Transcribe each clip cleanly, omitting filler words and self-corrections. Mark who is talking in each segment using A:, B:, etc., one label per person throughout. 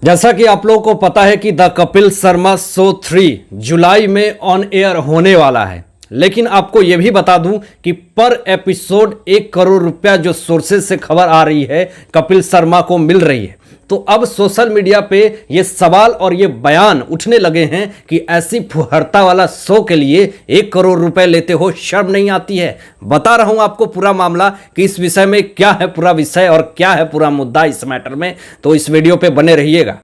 A: जैसा कि आप लोगों को पता है कि द कपिल शर्मा शो 3 जुलाई में ऑन एयर होने वाला है। लेकिन आपको यह भी बता दूं कि पर एपिसोड 1 करोड़ रुपया जो सोर्सेज से खबर आ रही है कपिल शर्मा को मिल रही है। तो अब सोशल मीडिया पे ये सवाल और ये बयान उठने लगे हैं कि ऐसी फुहरता वाला शो के लिए 1 करोड़ रुपए लेते हो, शर्म नहीं आती है। बता रहा हूं आपको पूरा मामला कि इस विषय में क्या है पूरा विषय और क्या है पूरा मुद्दा इस मैटर में, तो इस वीडियो पे बने रहिएगा।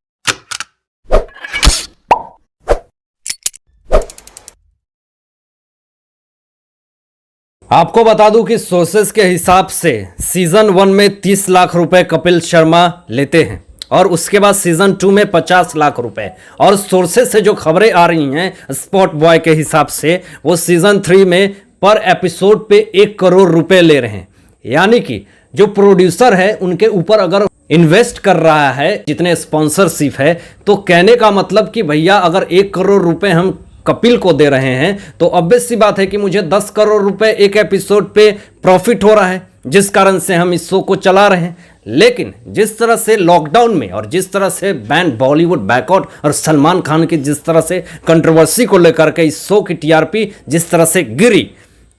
A: आपको बता दूं कि सोर्सेस के हिसाब से सीजन 1 में 30 लाख रुपए कपिल शर्मा लेते हैं और उसके बाद सीजन 2 में 50 लाख रुपए, और सोर्सेस से जो खबरें आ रही हैं स्पॉट बॉय के हिसाब से वो सीजन 3 में पर एपिसोड पे 1 करोड़ रुपए ले रहे हैं। यानी कि जो प्रोड्यूसर है उनके ऊपर अगर इन्वेस्ट कर रहा है जितने स्पॉन्सरशिप है, तो कहने का मतलब कि भैया अगर 1 करोड़ रुपए हम कपिल को दे रहे हैं तो ऑब्वियस सी बात है कि मुझे 10 करोड़ रुपए एक एपिसोड पे प्रॉफिट हो रहा है, जिस कारण से हम इस शो को चला रहे हैं। लेकिन जिस तरह से लॉकडाउन में और जिस तरह से बैन बॉलीवुड बैकआउट और सलमान खान की जिस तरह से कंट्रोवर्सी को लेकर के इस शो की टीआरपी जिस तरह से गिरी,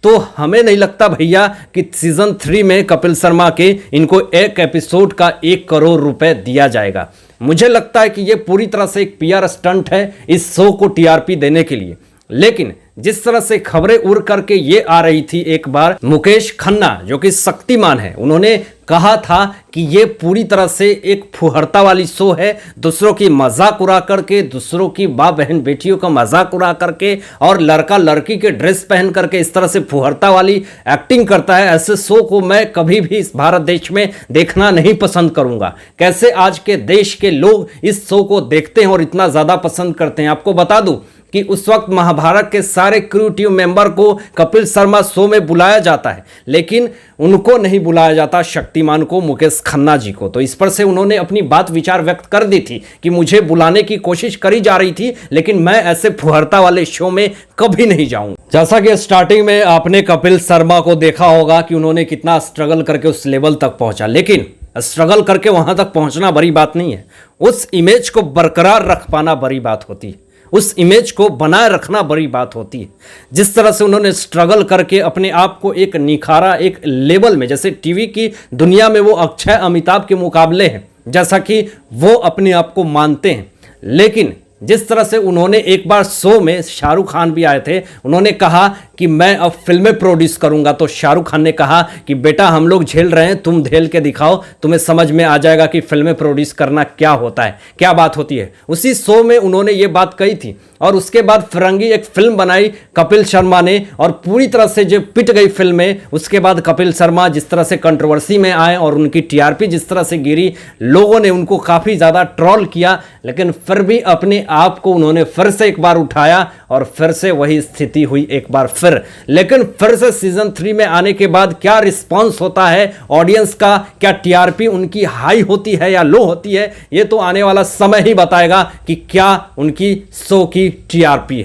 A: तो हमें नहीं लगता भैया कि सीजन 3 में कपिल शर्मा के इनको एक एपिसोड का 1 करोड़ रुपए दिया जाएगा। मुझे लगता है कि ये पूरी तरह से एक पीआर स्टंट है इस शो को टीआरपी देने के लिए। लेकिन जिस तरह से खबरें उड़ करके ये आ रही थी, एक बार मुकेश खन्ना जो कि शक्तिमान है, उन्होंने कहा था कि ये पूरी तरह से एक फुहरता वाली शो है, दूसरों की मजाक उड़ा करके, दूसरों की माँ बहन बेटियों का मजाक उड़ा करके और लड़का लड़की के ड्रेस पहन करके इस तरह से फुहरता वाली एक्टिंग करता है। ऐसे शो को मैं कभी भी इस भारत देश में देखना नहीं पसंद करूंगा। कैसे आज के देश के लोग इस शो को देखते हैं और इतना ज़्यादा पसंद करते हैं। आपको बता दूं कि उस वक्त महाभारत के सारे क्रू टीम मेंबर को कपिल शर्मा शो में बुलाया जाता है, लेकिन उनको नहीं बुलाया जाता शक्तिमान को, मुकेश खन्ना जी को। तो इस पर से उन्होंने अपनी बात विचार व्यक्त कर दी थी कि मुझे बुलाने की कोशिश करी जा रही थी, लेकिन मैं ऐसे फुहरता वाले शो में कभी नहीं जाऊंगा। जैसा कि स्टार्टिंग में आपने कपिल शर्मा को देखा होगा कि उन्होंने कितना स्ट्रगल करके उस लेवल तक पहुंचा, लेकिन स्ट्रगल करके वहां तक पहुंचना बड़ी बात नहीं है, उस इमेज को बरकरार रख पाना बड़ी बात होती है, उस इमेज को बनाए रखना बड़ी बात होती है। जिस तरह से उन्होंने स्ट्रगल करके अपने आप को एक निखारा, एक लेवल में, जैसे टीवी की दुनिया में वो अक्षय अमिताभ के मुकाबले हैं, जैसा कि वो अपने आप को मानते हैं। लेकिन जिस तरह से उन्होंने एक बार शो में, शाहरुख खान भी आए थे, उन्होंने कहा कि मैं अब फिल्में प्रोड्यूस करूंगा, तो शाहरुख खान ने कहा कि बेटा हम लोग झेल रहे हैं, तुम झेल के दिखाओ, तुम्हें समझ में आ जाएगा कि फिल्में प्रोड्यूस करना क्या होता है, क्या बात होती है। उसी शो में उन्होंने ये बात कही थी और उसके बाद फिरंगी एक फिल्म बनाई कपिल शर्मा ने और पूरी तरह से जो पिट गई फिल्म में। उसके बाद कपिल शर्मा जिस तरह से कंट्रोवर्सी में आए और उनकी टीआरपी जिस तरह से गिरी, लोगों ने उनको काफ़ी ज़्यादा ट्रोल किया, लेकिन फिर भी अपने आप को उन्होंने फिर से एक बार उठाया और फिर से वही स्थिति हुई एक बार फिर। लेकिन फिर से सीजन 3 में आने के बाद क्या रिस्पांस होता है ऑडियंस का, क्या टीआरपी उनकी हाई होती है या लो होती है, ये तो आने वाला समय ही बताएगा कि क्या उनकी शो की टीआरपी है।